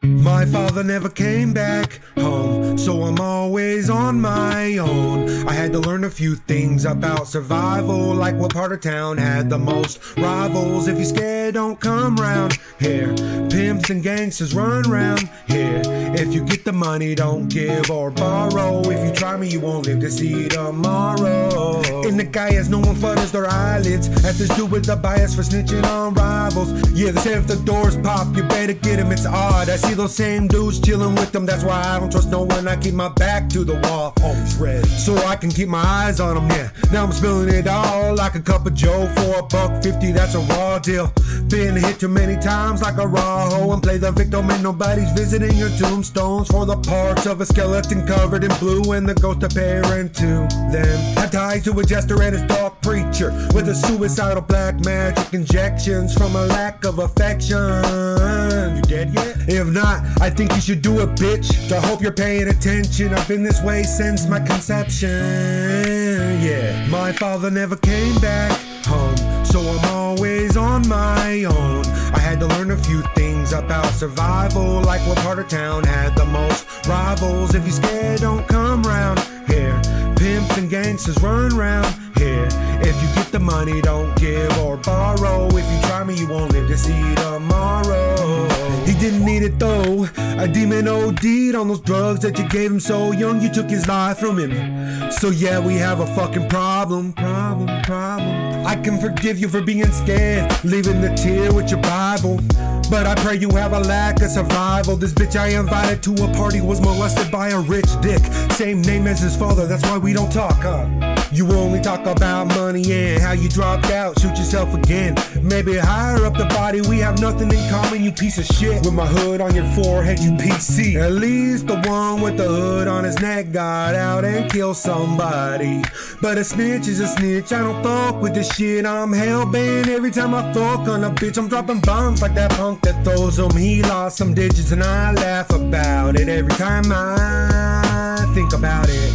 My father never came back home, so I'm always on my own. I had to learn a few things about survival, like what part of town had the most rivals. If you're scared, don't come round here. Pimps and gangsters run round here. If you get the money, don't give or borrow. If you try me, you won't live to see tomorrow. In the Gaias, no one flutters their eyelids at this dude with a bias for snitching on rivals. Yeah, they say if the doors pop, you better get him. It's odd, I see those same dudes chilling with them. That's why I don't trust no one. I keep my back to the wall, always ready, so I can keep my eyes on them. Yeah, now I'm spilling it all like a cup of Joe for $1.50. That's a raw deal. Been hit too many times like a raw hoe and play the victim, and nobody's visiting your tombstones for the parts of a skeleton covered in blue and the ghost of parent to them. I tied to a jester and his dog preacher with a suicidal black magic injections from a lack of affection. You dead yet? If not, I think you should do it, bitch. I hope you're paying attention. I've been this way since my conception. Yeah, my father never came back home, so I'm always on my own. I had to learn a few things about survival, like what part of town had the most rivals. If you're scared, don't come round here. Pimps and gangsters run round here. If you get the money, don't give or borrow. If you try me, you won't live to see tomorrow. He didn't need it though. A demon OD'd on those drugs that you gave him so young, you took his life from him. So yeah, we have a fucking problem. I can forgive you for being scared, leaving the tear with your Bible, but I pray you have a lack of survival. This bitch I invited to a party was molested by a rich dick, same name as his father, that's why we don't talk, huh? You only talk about money and how you dropped out, shoot yourself again. Maybe higher up the body, we have nothing in common, you piece of shit. With my hood on your forehead, you PC. At least the one with the hood on his neck got out and killed somebody. But a snitch is a snitch, I don't fuck with this shit. I'm hellbent every time I fuck on a bitch. I'm dropping bombs like that punk that throws them. He lost some digits and I laugh about it every time I think about it.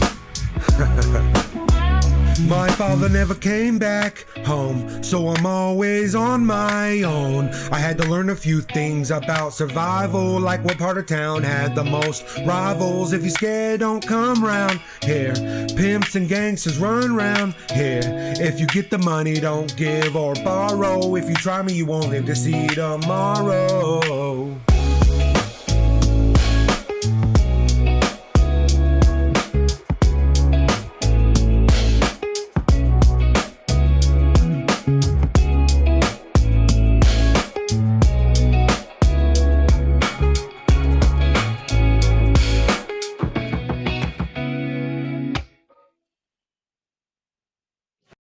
My father never came back home, so I'm always on my own. I had to learn a few things about survival, like what part of town had the most rivals. If you're scared, don't come round here. Pimps and gangsters run round here. If you get the money, don't give or borrow. If you try me, you won't live to see tomorrow.